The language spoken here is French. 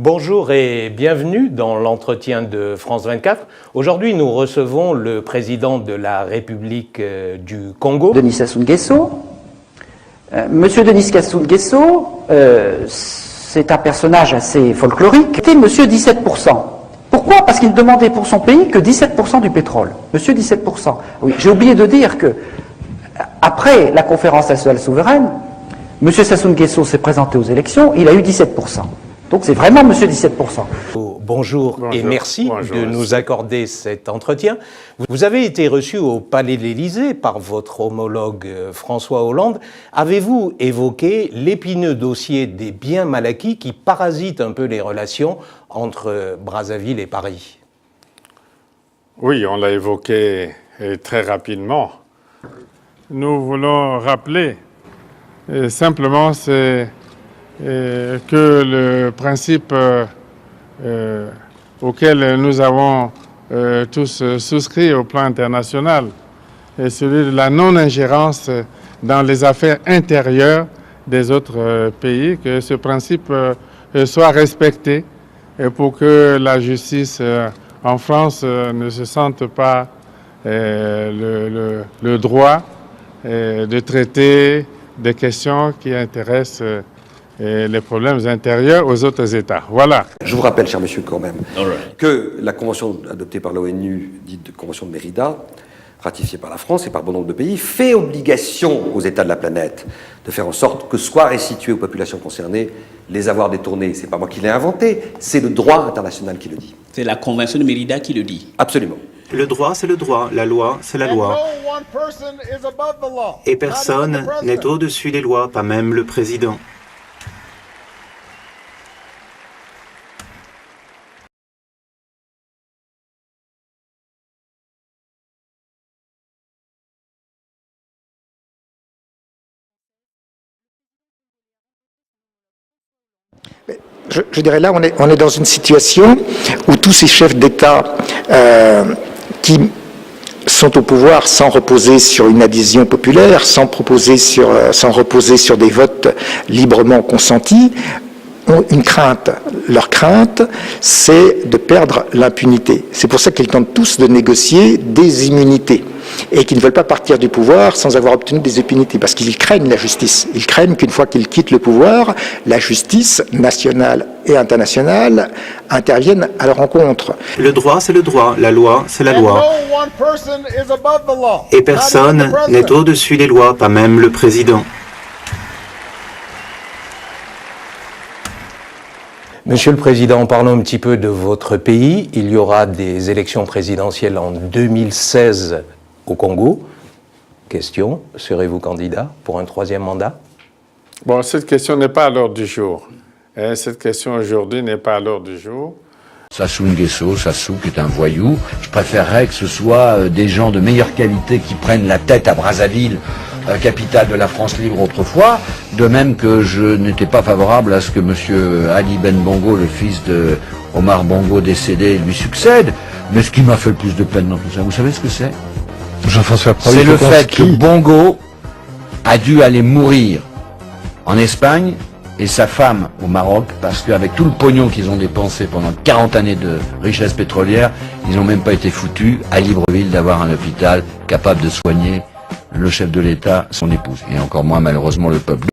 Bonjour et bienvenue dans l'entretien de France 24. Aujourd'hui, nous recevons le président de la République du Congo. Denis Sassou Nguesso. Monsieur Denis Sassou Nguesso, c'est un personnage assez folklorique. C'était Monsieur 17%. Pourquoi? Parce qu'il demandait pour son pays que 17% du pétrole. Monsieur 17%. Oui, j'ai oublié de dire que, après la conférence nationale souveraine, Monsieur Sassou Nguesso s'est présenté aux élections, il a eu 17%. Donc c'est vraiment Monsieur 17%. Bonjour et merci de nous accorder cet entretien. Vous avez été reçu au Palais de l'Élysée par votre homologue François Hollande. Avez-vous évoqué l'épineux dossier des biens mal acquis qui parasite un peu les relations entre Brazzaville et Paris? Oui, on l'a évoqué très rapidement. Nous voulons rappeler simplement que le principe auquel nous avons tous souscrit au plan international est celui de la non-ingérence dans les affaires intérieures des autres pays, que ce principe soit respecté pour que la justice en France ne se sente pas le droit de traiter des questions qui intéressent les problèmes intérieurs aux autres États. Voilà. Je vous rappelle, cher monsieur, quand même, que la convention adoptée par l'ONU, dite Convention de Mérida, ratifiée par la France et par bon nombre de pays, fait obligation aux États de la planète de faire en sorte que soient restitués aux populations concernées les avoirs détournés. C'est pas moi qui l'ai inventé, c'est le droit international qui le dit. C'est la Convention de Mérida qui le dit. Absolument. Le droit, c'est le droit. La loi, c'est la loi. Et personne n'est au-dessus des lois, pas même le président. Je dirais là, on est dans une situation où tous ces chefs d'État qui sont au pouvoir sans reposer sur une adhésion populaire, sans reposer sur des votes librement consentis, ont une crainte. Leur crainte, c'est de perdre l'impunité. C'est pour ça qu'ils tentent tous de négocier des immunités et qu'ils ne veulent pas partir du pouvoir sans avoir obtenu des immunités, parce qu'ils craignent la justice. Ils craignent qu'une fois qu'ils quittent le pouvoir, la justice nationale et internationale intervienne à leur encontre. Le droit, c'est le droit. La loi, c'est la loi. Et personne n'est au-dessus des lois, pas même le président. Monsieur le Président, parlons un petit peu de votre pays. Il y aura des élections présidentielles en 2016 au Congo. Question, serez-vous candidat pour un troisième mandat? Bon, cette question n'est pas à l'ordre du jour. Cette question aujourd'hui n'est pas à l'ordre du jour. Sassou Nguesso, Sassou qui est un voyou. Je préférerais que ce soit des gens de meilleure qualité qui prennent la tête à Brazzaville, capitale de la France libre autrefois, de même que je n'étais pas favorable à ce que M. Ali Ben Bongo, le fils de Omar Bongo décédé, lui succède. Mais ce qui m'a fait le plus de peine dans tout ça, vous savez ce que c'est? C'est le fait que Bongo a dû aller mourir en Espagne et sa femme au Maroc, parce qu'avec tout le pognon qu'ils ont dépensé pendant 40 années de richesse pétrolière, ils n'ont même pas été foutus à Libreville d'avoir un hôpital capable de soigner le chef de l'État, son épouse, et encore moins malheureusement le peuple.